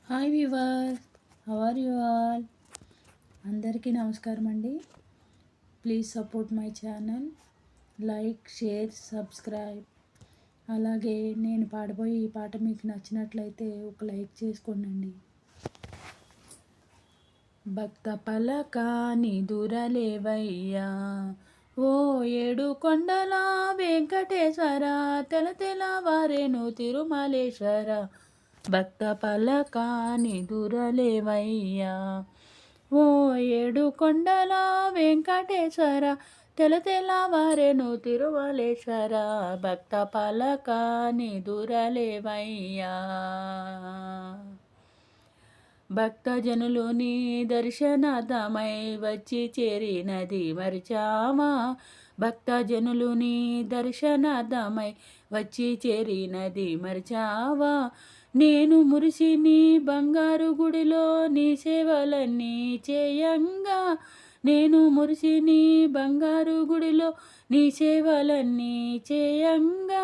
Hi viewers, how are you all? అందరికీ నమస్కారం అండి. Please support my channel, like, share, subscribe. అలాగే నేను పాడబోయే ఈ పాట మీకు నచ్చినట్లయితే ఒక లైక్ చేసుకోండి. భక్త పలక నిదురలేవయ్యా, ఓ ఏడు కొండల వెంకటేశ్వర, తెలతెలవారెను తిరుమలేశ్వర. భక్త పలక నిదురలేవయ్యా, ఓ ఏడు కొండల వెంకటేశ్వర, తెలతెలవారెను తిరుమలేశ్వర. భక్త పలక నిదురలేవయ్యా. భక్తజనులు నీ దర్శనార్థమై వచ్చి చేరినది మరిచామా. భక్తజనులు నీ దర్శనార్థమై వచ్చి చేరినది మరిచావా. నేను మురిసి నీ బంగారు గుడిలో నీ సేవలన్నీ చేయంగా, నేను మురిసి నీ బంగారు గుడిలో నీ సేవలన్నీ చేయంగా.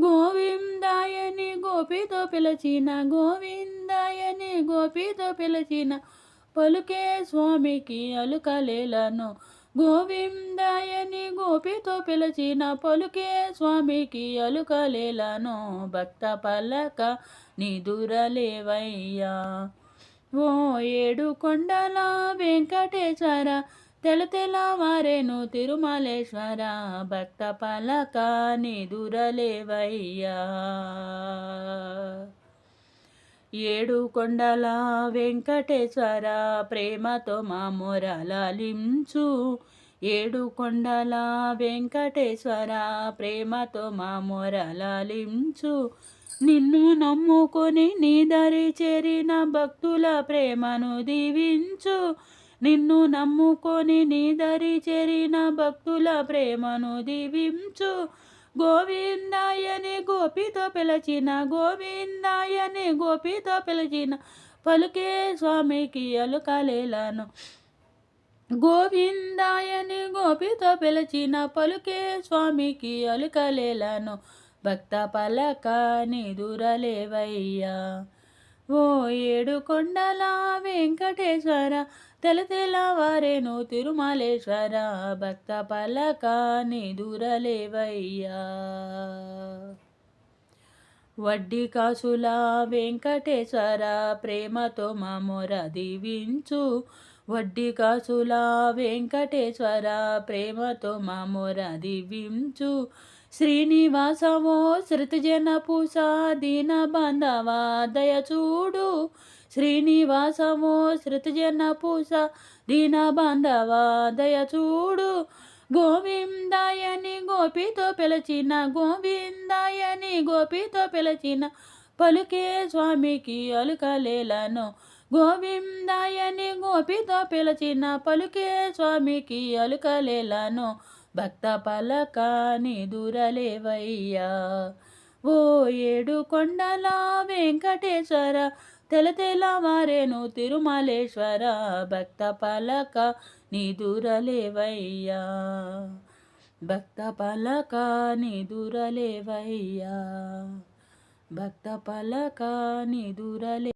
గోవిందాయని గోపితో పిలచిన, గోవిందాయని గోపితో పిలచిన, పలుకే స్వామికి అలుకలేలను. గోవిందాయని గోపితో పిలచిన, పలుకే స్వామికి అలుకలేలను. భక్త పలక నిదురలేవయ్యా, ఓ ఏడు కొండల వెంకటేశ్వర, తెలతెలవారెను తిరుమలేశ్వర. భక్త పలక నిదురలేవయ్యా. ఏడు కొండల వెంకటేశ్వర, ప్రేమతో మా మొరలాలించు. ఏడు కొండల వెంకటేశ్వర, ప్రేమతో మా మొరలాలించు. నిన్ను నమ్ముకొని నీ దరి చేరిన భక్తుల ప్రేమను దీవించు. నిన్ను నమ్ముకొని నీ దరి చేరిన భక్తుల ప్రేమను దీవించు. గోవిందాయని గోపితో పిలచిన, గోవిందాయని గోపితో పిలచిన, పలుకే స్వామికి అలుకలేలను. గోవిందాయని గోపితో పిలచిన, పలుకే స్వామికి అలుకలేలను. భక్త పలక నిదురలేవయ్యా, ఓ ఏడు కొండల వెంకటేశ్వర, తెలతెలవారెను తిరుమలేశ్వర. భక్త పలక నిదురలేవయ్యా. వడ్డీ కాసుల వెంకటేశ్వర, ప్రేమతో మా మొర దీవించు. వడ్డీ కాసుల వెంకటేశ్వర, ప్రేమతో మా మొర దీవించు. శ్రీనివాసవో శృతజన పూస, దీన బాంధవా దయచూడు. శ్రీనివాసవో శృతజన పూస, దీన బాంధవా దయచూడు. గోవిందాయని గోపితో పిలచిన, గోవిందాయని గోపితో పిలచిన, పలుకే స్వామికి అలుకలేలను. గోవిందాయని గోపితో పిలచిన, పలుకే స్వామికి అలుకలేలను. భక్త పలక నిదురలేవయ్యా, ఓ ఏడు కొండల వెంకటేశ్వర, తెలతెలవారెను తిరుమలేశ్వర. భక్త పలక నిదురలేవయ్యా, భక్త పలక నిదురలేవయ్యా, భక్త పలక నిదురలే.